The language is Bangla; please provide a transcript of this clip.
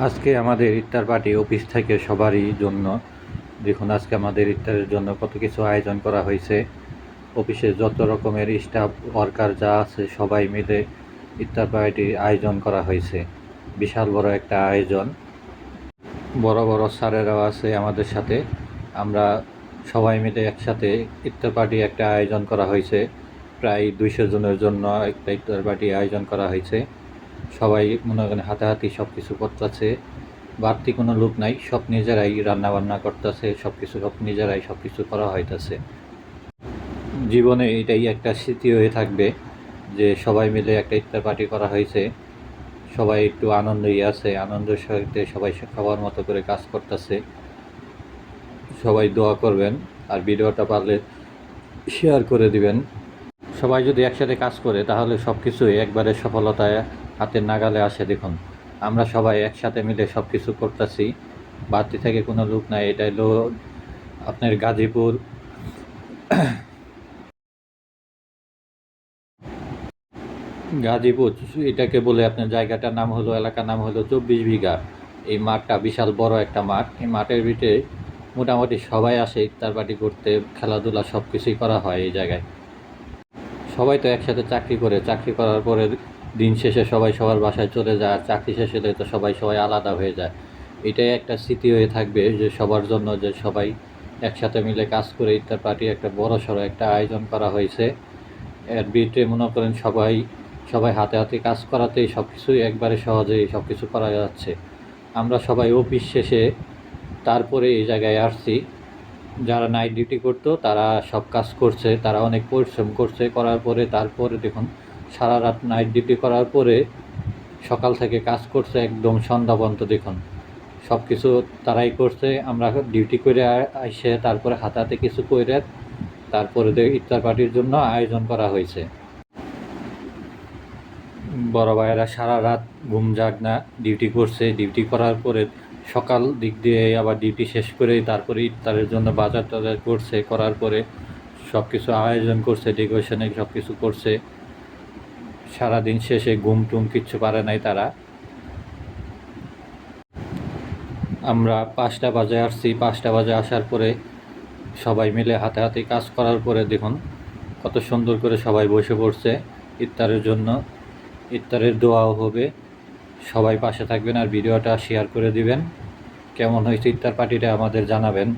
আজকে আমাদের ইফতার পার্টি অফিস থেকে সবারই জন্য। দেখুন আজকে আমাদের ইফতারের জন্য কত কিছু আয়োজন করা হয়েছে। অফিসে যত রকমের স্টাফ ওয়ার্কার যা আছে সবাই মিলে ইফতার পার্টির আয়োজন করা হয়েছে। বিশাল বড় একটা আয়োজন, বড় বড় স্যারেরাও আছে আমাদের সাথে। আমরা সবাই মিলে একসাথে ইফতার পার্টি একটা আয়োজন করা হয়েছে। প্রায় 200 জনের জন্য একটা ইফতার পার্টি আয়োজন করা হয়েছে। সবাই মনে করেন হাতাহাতি সব কিছু করতেছে, বাড়তি কোনো লোক নাই, সব নিজেরাই রান্না বান্না করতেছে, সব নিজেরাই সব কিছু করা হইতেছে। জীবনে এটাই একটা স্মৃতি হয়ে থাকবে যে সবাই মিলে একটা ইফতার পার্টি করা হয়েছে। সবাই একটু আনন্দই আছে, আনন্দের সাথে সবাই সবার মতো করে কাজ করতেছে। সবাই দোয়া করবেন আর ভিডিওটা পারলে শেয়ার করে দিবেন। সবাই যদি একসাথে কাজ করে তাহলে সব কিছুই একবারে সফলতায় হাতের নাগালে আসে। দেখুন আমরা সবাই একসাথে মিলে সব কিছু করতেছি, বাড়তি থেকে কোনো লোক নাই। এটা হলো আপনার গাজীপুর, গাজীপুর এটাকে বলে আপনার জায়গাটার নাম হলো, এলাকার নাম হলো 24 বিঘা। এই মাঠটা বিশাল বড় একটা মাঠ। এই মাঠের ভিতরে মোটামুটি সবাই আসে ইফতার পার্টি করতে, খেলাধুলা সব কিছুই করা হয় এই জায়গায়। সবাই তো একসাথে চাকরি করে, চাকরি করার পরে দিন শেষে সবাই সবার বাসায় চলে যায়, আর চাকরি শেষ হলে তো সবাই আলাদা হয়ে যায়। এটাই একটা স্মৃতি হয়ে থাকবে যে সবার জন্য, যে সবাই একসাথে মিলে কাজ করে ইফতার পার্টি একটা বড় সড়ো একটা আয়োজন করা হয়েছে। এর ভিতরে মনে করেন সবাই সবাই হাতে হাতে কাজ করাতেই সব কিছুই একবারে সহজেই সব কিছু করা যাচ্ছে। আমরা সবাই অফিস শেষে তারপরে এই জায়গায় আসছি। যারা নাইট ডিউটি করতো তারা সব কাজ করছে, তারা অনেক পরিশ্রম করছে, করার পরে তারপরে দেখুন সারা রাত নাইট ডিউটি করার পরে সকাল থেকে কাজ করছে একদম সন্ধ্যা পর্যন্ত। দেখুন সব কিছু তারাই করছে। আমরা ডিউটি করে আইসে তারপরে হাতে হাতে কিছু করে তারপরে ইফতার পার্টির জন্য আয়োজন করা হয়েছে। বড় ভাইয়েরা সারা রাত ঘুম জাগ না ডিউটি করছে, ডিউটি করার পরে সকাল দিক দিয়ে আবার ডিউটি শেষ করে তারপরে ইফতারের জন্য বাজার টাজার করছে, করার পরে সব কিছু আয়োজন করছে, ডেকোরেশনে সব কিছু করছে। সারাদিন শেষে ঘুম টুম কিচ্ছু পারে নাই তারা। আমরা 5টা বাজে আসছি, 5টা বাজে আসার পরে সবাই মিলে হাতে হাতে কাজ করার পরে দেখুন কত সুন্দর করে সবাই বসে পড়ছে ইফতারের জন্য। ইফতারের দোয়াও হবে। সবাই পাশে থাকবেন আর ভিডিওটা শেয়ার করে দিবেন। কেমন হয়েছে ইফতার পার্টিটা আমাদের জানাবেন।